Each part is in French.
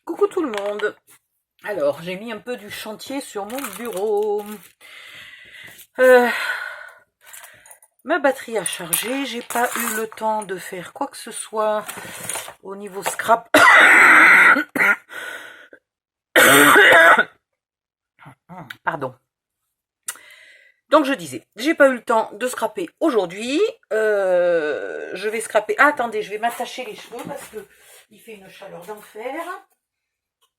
Coucou tout le monde. Alors, j'ai mis un peu du chantier sur mon bureau. Ma batterie a chargé, j'ai pas eu le temps de faire quoi que ce soit au niveau scrap. Pardon. Donc je disais, j'ai pas eu le temps de scraper aujourd'hui. Je vais scraper. Ah, attendez, je vais m'attacher les cheveux parce que il fait une chaleur d'enfer.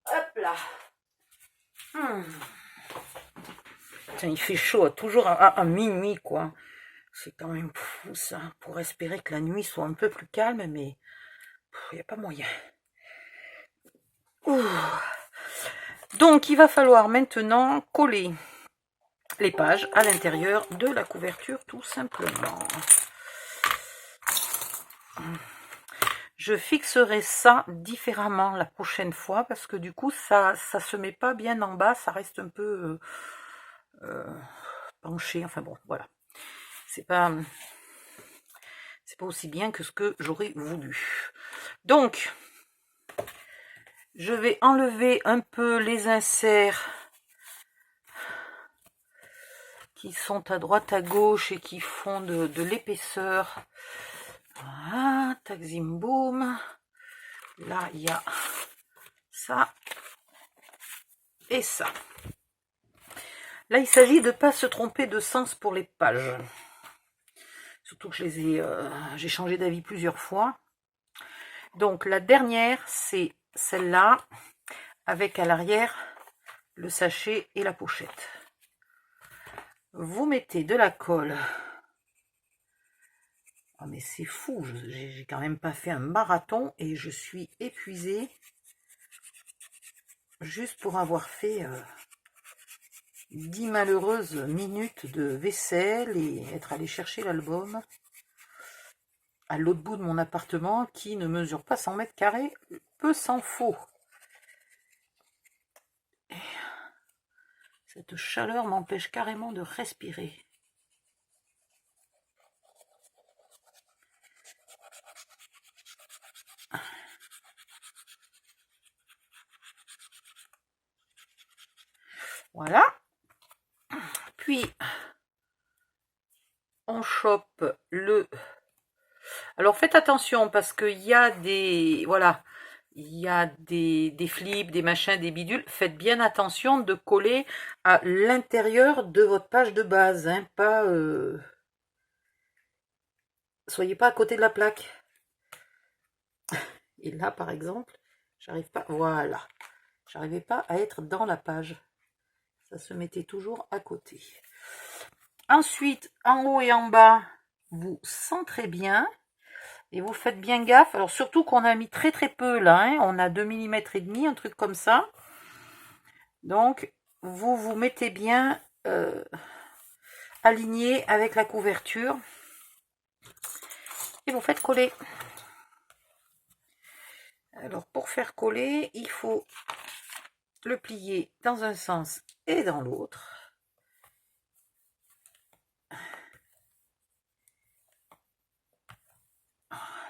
Hop là. Tiens, il fait chaud, toujours à minuit, quoi. C'est quand même fou, ça. Pour espérer que la nuit soit un peu plus calme, mais il n'y a pas moyen. Ouh. Donc, il va falloir maintenant coller les pages à l'intérieur de la couverture, tout simplement. Je fixerai ça différemment la prochaine fois, parce que du coup, ça se met pas bien en bas, ça reste un peu penché. Enfin bon, voilà. C'est pas aussi bien que ce que j'aurais voulu. Donc, je vais enlever un peu les inserts qui sont à droite à gauche et qui font de l'épaisseur. Voilà, tac zim boum. Là, il y a ça et ça. Là, il s'agit de ne pas se tromper de sens pour les pages. Surtout que j'ai changé d'avis plusieurs fois. Donc, la dernière, c'est celle-là, avec à l'arrière le sachet et la pochette. Vous mettez de la colle. Oh mais c'est fou, j'ai quand même pas fait un marathon et je suis épuisée juste pour avoir fait 10 malheureuses minutes de vaisselle et être allée chercher l'album à l'autre bout de mon appartement qui ne mesure pas 100 mètres carrés, peu s'en faut. Et cette chaleur m'empêche carrément de respirer. Voilà. Puis, on chope le... Alors, faites attention parce qu'il y a des... Voilà. Il y a des flips, des machins, des bidules. Faites bien attention de coller à l'intérieur de votre page de base. Hein, pas... Soyez pas à côté de la plaque. Et là, par exemple, j'arrive pas... Voilà. J'arrivais pas à être dans la page. Ça se mettait toujours à côté. Ensuite, en haut et en bas, vous centrez bien. Et vous faites bien gaffe. Alors, surtout qu'on a mis très très peu là. Hein, on a 2 mm et demi, un truc comme ça. Donc, vous vous mettez bien aligné avec la couverture. Et vous faites coller. Alors, pour faire coller, il faut le plier dans un sens et dans l'autre.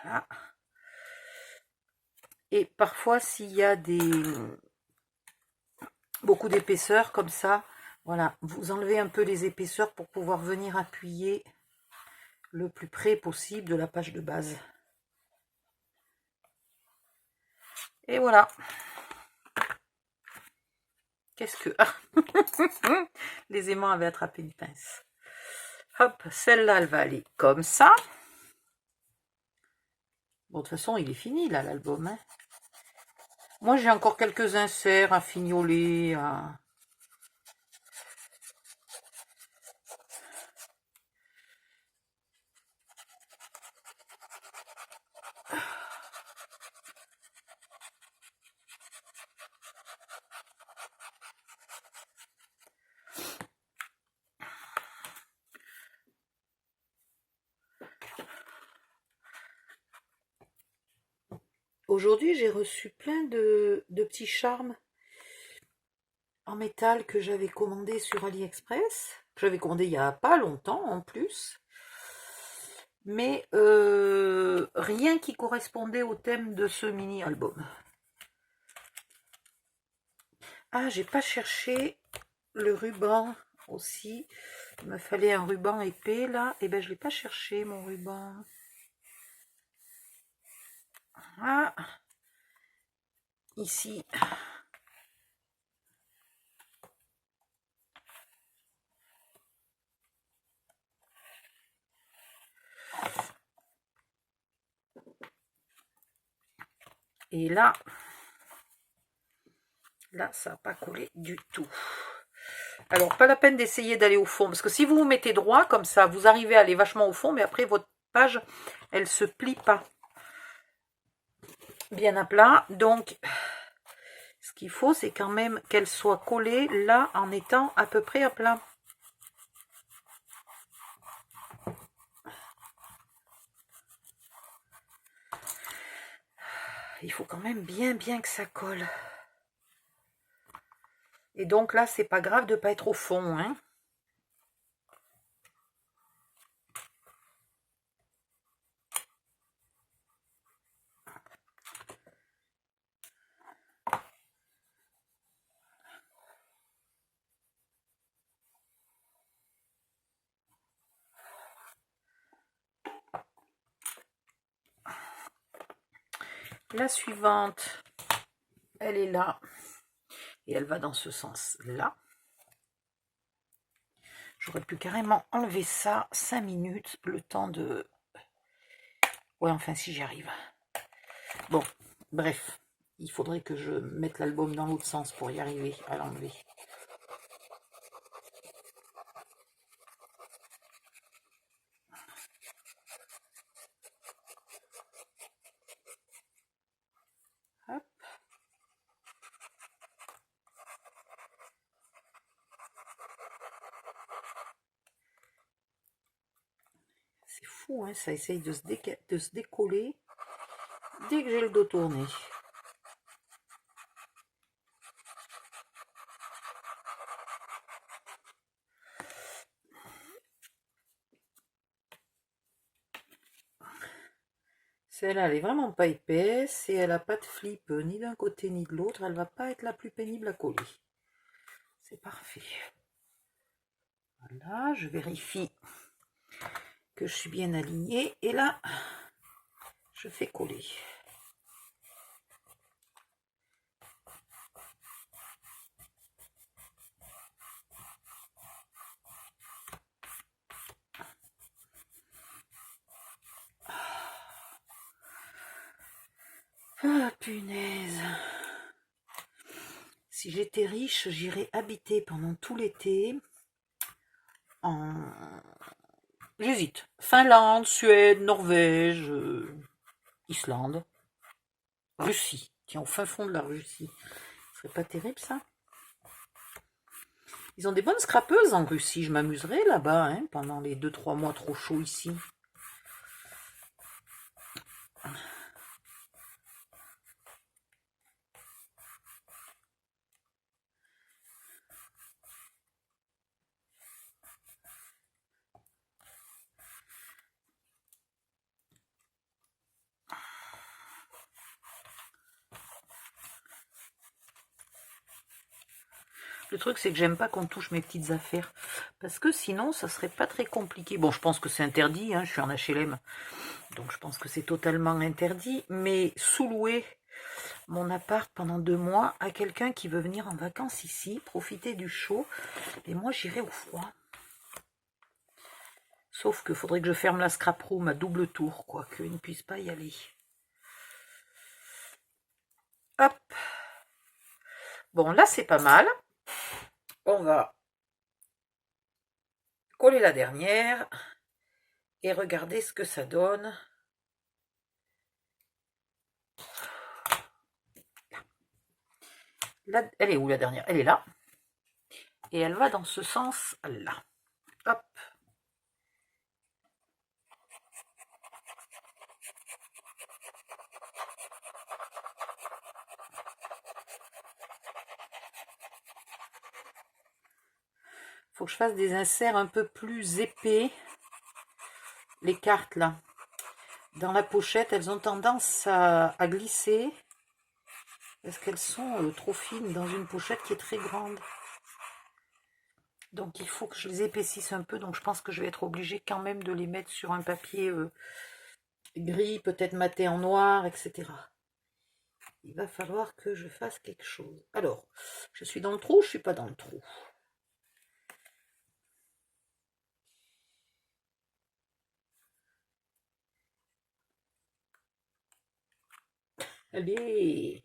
Voilà. Et parfois, s'il y a beaucoup d'épaisseur comme ça, voilà, vous enlevez un peu les épaisseurs pour pouvoir venir appuyer le plus près possible de la page de base. Et voilà. Qu'est-ce que... Ah. Les aimants avaient attrapé une pince. Hop, celle-là, elle va aller comme ça. Bon, de toute façon, il est fini, là, l'album. Hein. Moi, j'ai encore quelques inserts à fignoler. Aujourd'hui, j'ai reçu plein de petits charmes en métal que j'avais commandé sur AliExpress. Que j'avais commandé il n'y a pas longtemps, en plus. Mais rien qui correspondait au thème de ce mini-album. Ah, j'ai pas cherché le ruban aussi. Il me fallait un ruban épais là. Et ben je l'ai pas cherché mon ruban. Ah, ici. Et là, ça n'a pas collé du tout. Alors, pas la peine d'essayer d'aller au fond, parce que si vous vous mettez droit, comme ça, vous arrivez à aller vachement au fond, mais après, votre page, elle se plie pas bien à plat. Donc, ce qu'il faut, c'est quand même qu'elle soit collée là, en étant à peu près à plat. Il faut quand même bien que ça colle. Et donc là, c'est pas grave de pas être au fond, hein. La suivante, elle est là. Et elle va dans ce sens-là. J'aurais pu carrément enlever ça 5 minutes, le temps de... Ouais, enfin, si j'y arrive. Bon, bref. Il faudrait que je mette l'album dans l'autre sens pour y arriver à l'enlever. Hop. C'est fou, hein, ça essaye de se décoller dès que j'ai le dos tourné. Celle-là, elle est vraiment pas épaisse et elle n'a pas de flip ni d'un côté ni de l'autre. Elle va pas être la plus pénible à coller. C'est parfait. Voilà, je vérifie que je suis bien alignée. Et là, je fais coller. Ah, punaise. Si j'étais riche, j'irais habiter pendant tout l'été en... J'hésite. Finlande, Suède, Norvège, Islande, Russie. Tiens, au fin fond de la Russie. Ce serait pas terrible, ça? Ils ont des bonnes scrapeuses en Russie. Je m'amuserais là-bas, hein, pendant les 2-3 mois trop chauds ici. Le truc, c'est que j'aime pas qu'on touche mes petites affaires. Parce que sinon, ça serait pas très compliqué. Bon, je pense que c'est interdit, hein, je suis en HLM. Donc, je pense que c'est totalement interdit. Mais sous-louer mon appart pendant 2 mois à quelqu'un qui veut venir en vacances ici, profiter du chaud. Et moi, j'irai au froid. Sauf qu'il faudrait que je ferme la scrap room à double tour, quoi, qu'il ne puisse pas y aller. Hop. Bon, là, c'est pas mal. On va coller la dernière et regarder ce que ça donne. Là, elle est où la dernière? Elle est là. Et elle va dans ce sens-là. Hop. Faut que je fasse des inserts un peu plus épais. Les cartes là. Dans la pochette, elles ont tendance à glisser. Parce qu'elles sont trop fines dans une pochette qui est très grande. Donc il faut que je les épaississe un peu. Donc je pense que je vais être obligée quand même de les mettre sur un papier gris, peut-être maté en noir, etc. Il va falloir que je fasse quelque chose. Alors, je suis dans le trou, je suis pas dans le trou. Allez.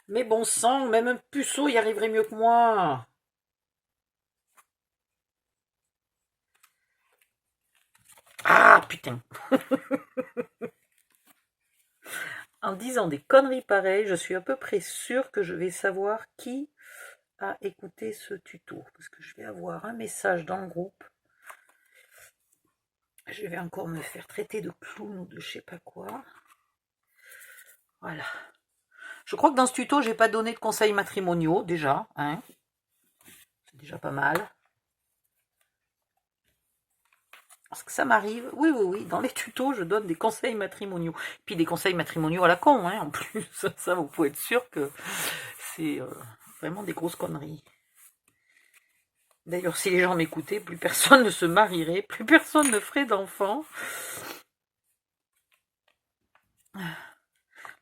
Mais bon sang, même un puceau y arriverait mieux que moi. Ah, putain. En disant des conneries pareilles, je suis à peu près sûre que je vais savoir qui a écouté ce tuto. Parce que je vais avoir un message dans le groupe. Je vais encore me faire traiter de clown ou de je sais pas quoi. Voilà. Je crois que dans ce tuto, j'ai pas donné de conseils matrimoniaux, déjà. Hein. C'est déjà pas mal. Parce que ça m'arrive, oui, dans les tutos, je donne des conseils matrimoniaux. Puis des conseils matrimoniaux à la con, hein, en plus. Ça, vous pouvez être sûr que c'est vraiment des grosses conneries. D'ailleurs, si les gens m'écoutaient, plus personne ne se marierait, plus personne ne ferait d'enfants.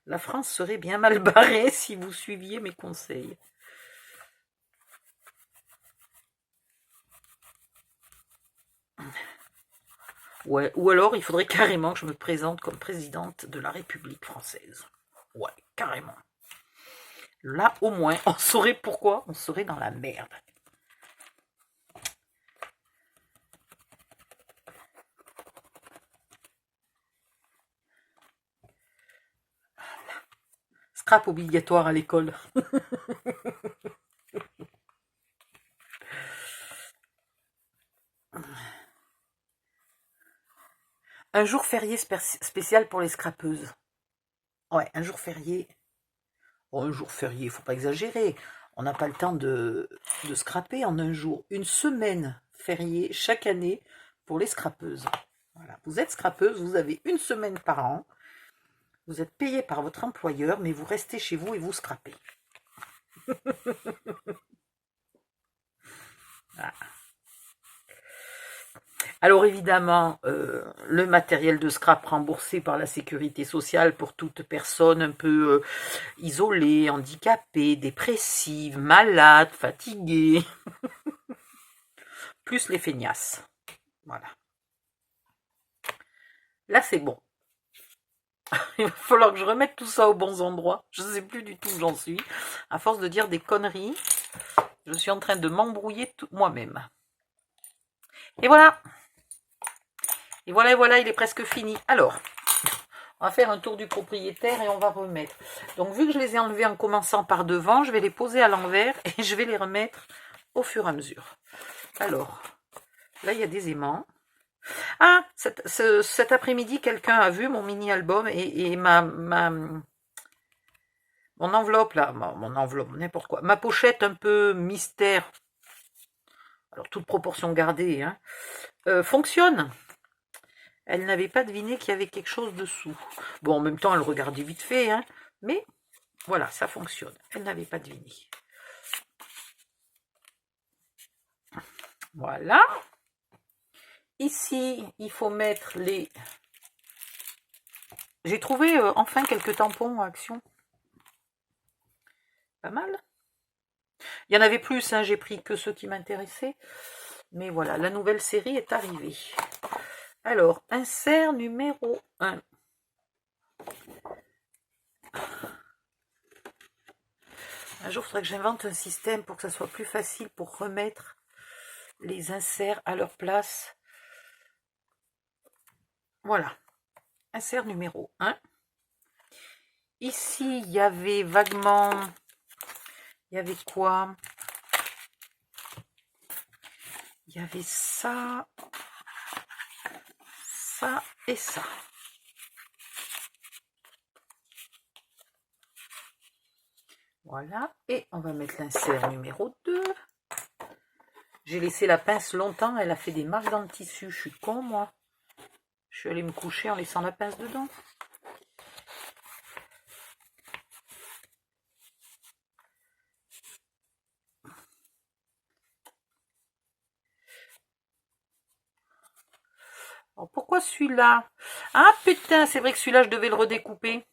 La France serait bien mal barrée si vous suiviez mes conseils. Ouais, ou alors il faudrait carrément que je me présente comme présidente de la République française. Ouais, carrément. Là, au moins, on saurait pourquoi on serait dans la merde. Scrap obligatoire à l'école. Un jour férié spécial pour les scrapeuses. Ouais, un jour férié. Oh, un jour férié, faut pas exagérer. On n'a pas le temps de scraper en un jour. Une semaine fériée chaque année pour les scrapeuses. Voilà. Vous êtes scrapeuse, vous avez une semaine par an. Vous êtes payé par votre employeur, mais vous restez chez vous et vous scrapez. Voilà. Alors évidemment, le matériel de scrap remboursé par la sécurité sociale pour toute personne un peu isolée, handicapée, dépressive, malade, fatiguée, plus les feignasses. Voilà. Là c'est bon. Il va falloir que je remette tout ça aux bons endroits. Je ne sais plus du tout où j'en suis. À force de dire des conneries, je suis en train de m'embrouiller moi-même. Et voilà. Et voilà, il est presque fini. Alors, on va faire un tour du propriétaire et on va remettre. Donc, vu que je les ai enlevés en commençant par devant, je vais les poser à l'envers et je vais les remettre au fur et à mesure. Alors, là, il y a des aimants. Ah, cet après-midi, quelqu'un a vu mon mini-album et mon enveloppe, là, mon enveloppe, n'importe quoi. Ma pochette un peu mystère, alors toute proportion gardée, hein, fonctionne. Elle n'avait pas deviné qu'il y avait quelque chose dessous. Bon, en même temps, elle regardait vite fait, hein, mais voilà, ça fonctionne. Elle n'avait pas deviné. Voilà. Ici, il faut mettre les... J'ai trouvé enfin quelques tampons à Action. Pas mal. Il y en avait plus, hein, j'ai pris que ceux qui m'intéressaient. Mais voilà, la nouvelle série est arrivée. Alors, insert numéro 1. Un jour, il faudrait que j'invente un système pour que ça soit plus facile pour remettre les inserts à leur place. Voilà. Insert numéro 1. Ici, il y avait vaguement... Il y avait quoi? Il y avait ça, ça et ça. Voilà. Et on va mettre l'insert numéro 2. J'ai laissé la pince longtemps. Elle a fait des marques dans le tissu. Je suis con, moi. Je suis allée me coucher en laissant la pince dedans. pourquoi celui-là? Ah putain, c'est vrai que celui-là, je devais le redécouper.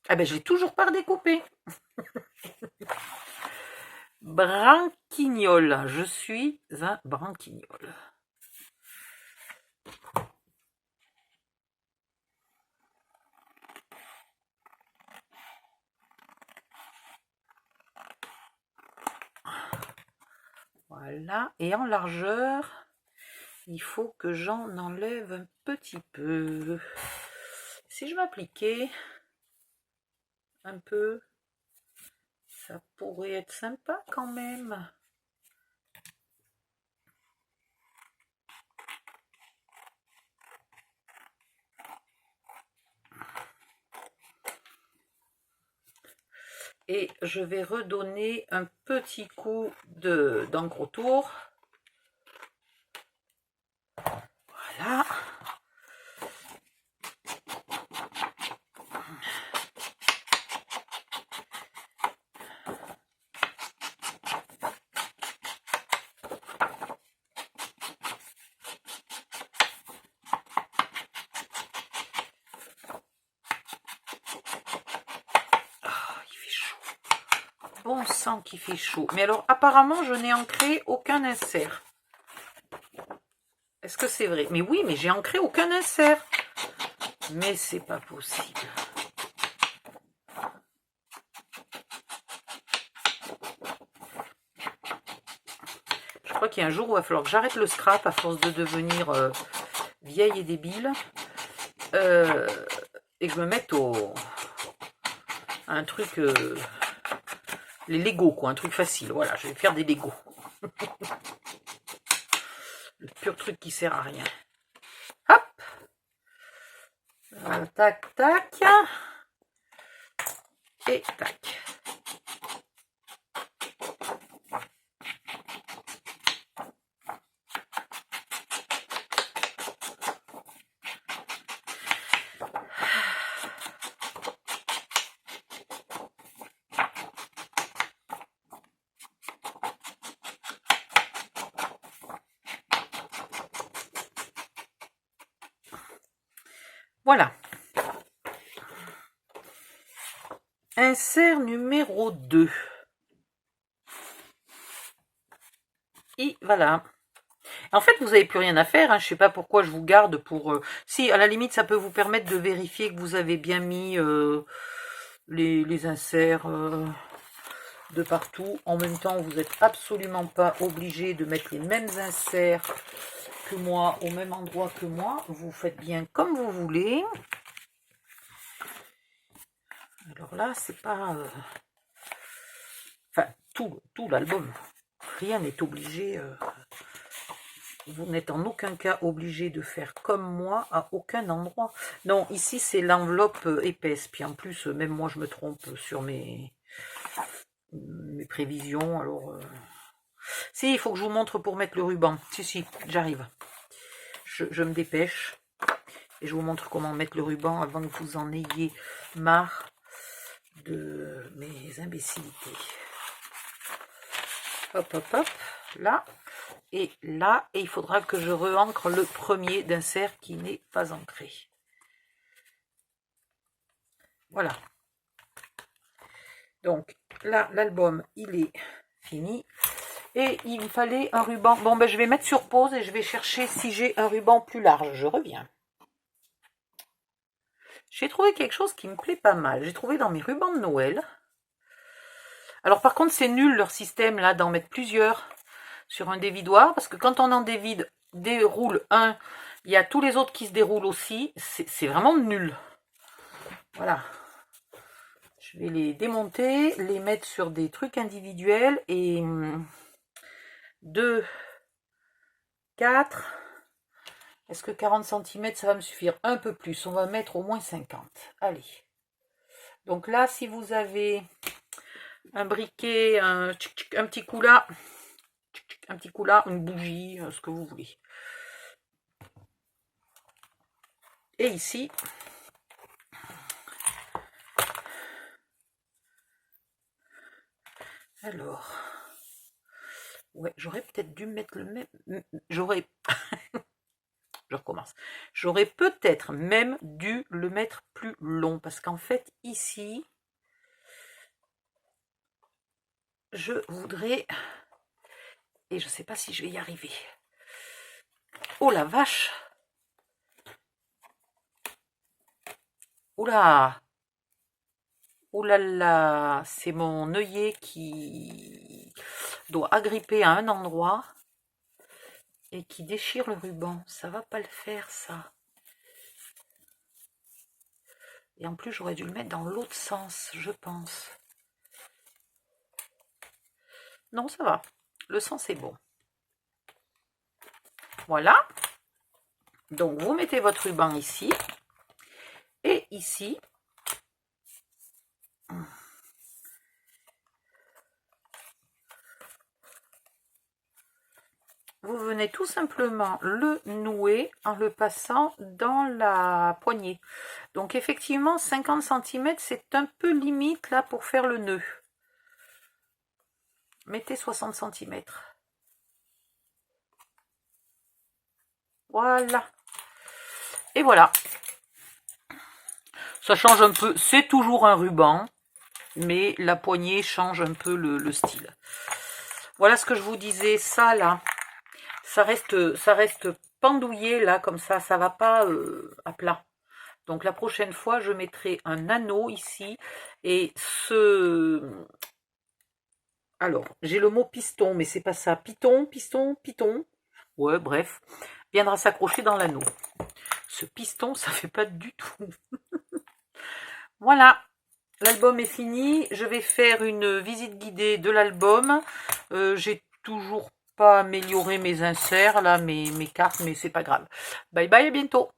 Ah ben, je l'ai toujours pas redécoupé. Branquignol. Je suis un branquignol. Voilà. Et en largeur, il faut que j'en enlève un petit peu. Si je m'appliquais un peu, ça pourrait être sympa quand même. Et je vais redonner un petit coup d'encre autour. Voilà. Bon sang qui fait chaud. Mais alors, apparemment, je n'ai ancré aucun insert. Est-ce que c'est vrai? Mais oui, mais j'ai ancré aucun insert. Mais c'est pas possible. Je crois qu'il y a un jour où il va falloir que j'arrête le scrap à force de devenir vieille et débile. Et que je me mette à un truc... les Lego, quoi. Un truc facile. Voilà, je vais faire des Lego. Le pur truc qui sert à rien. Hop. Voilà, tac, tac. Et tac. Voilà. Insert numéro 2. Et voilà. En fait, vous n'avez plus rien à faire. Hein. Je ne sais pas pourquoi je vous garde pour... Si, à la limite, ça peut vous permettre de vérifier que vous avez bien mis les inserts de partout. En même temps, vous n'êtes absolument pas obligé de mettre les mêmes inserts que moi, au même endroit que moi. Vous faites bien comme vous voulez. Alors là, c'est pas... Enfin, tout l'album. Rien n'est obligé... Vous n'êtes en aucun cas obligé de faire comme moi à aucun endroit. Non, ici, c'est l'enveloppe épaisse. Puis en plus, même moi, je me trompe sur mes prévisions. Alors, si, il faut que je vous montre pour mettre le ruban. Si, j'arrive. Je me dépêche. Et je vous montre comment mettre le ruban avant que vous en ayez marre de mes imbécilités. Hop, hop, hop. Là. Et là, et il faudra que je re-ancre le premier d'insert qui n'est pas ancré. Voilà. Donc là, l'album, il est fini. Et il me fallait un ruban. Bon, ben je vais mettre sur pause et je vais chercher si j'ai un ruban plus large. Je reviens. J'ai trouvé quelque chose qui me plaît pas mal. J'ai trouvé dans mes rubans de Noël. Alors par contre, c'est nul leur système là d'en mettre plusieurs sur un dévidoir. Parce que quand on en déroule un, il y a tous les autres qui se déroulent aussi. C'est vraiment nul. Voilà. Je vais les démonter, les mettre sur des trucs individuels et 2, 4. Est-ce que 40 cm ça va me suffire? Un peu plus, on va mettre au moins 50. Allez. Donc là, si vous avez un briquet, un petit coup là, une bougie, ce que vous voulez. Et ici, alors, ouais, j'aurais peut-être dû mettre le même, j'aurais je recommence. J'aurais peut-être même dû le mettre plus long, parce qu'en fait, ici, je voudrais... Et je ne sais pas si je vais y arriver. Oh la vache! Oula! Oh là là! C'est mon œillet qui doit agripper à un endroit et qui déchire le ruban. Ça va pas le faire, ça. Et en plus, j'aurais dû le mettre dans l'autre sens, je pense. Non, ça va. Le sens est bon. Voilà. Donc, vous mettez votre ruban ici. Et ici, vous venez tout simplement le nouer en le passant dans la poignée. Donc, effectivement, 50 cm, c'est un peu limite là pour faire le nœud. Mettez 60 cm. Voilà. Et voilà. Ça change un peu. C'est toujours un ruban, mais la poignée change un peu le style. Voilà ce que je vous disais. Ça, là, ça reste pendouillé, là, comme ça. Ça va pas à plat. Donc, la prochaine fois, je mettrai un anneau ici. Et ce... Alors, j'ai le mot piston, mais c'est pas ça. Piton, piston, piton. Ouais, bref. Viendra s'accrocher dans l'anneau. Ce piston, ça fait pas du tout. Voilà. L'album est fini. Je vais faire une visite guidée de l'album. J'ai toujours pas amélioré mes inserts, là, mes cartes, mais c'est pas grave. Bye bye, à bientôt.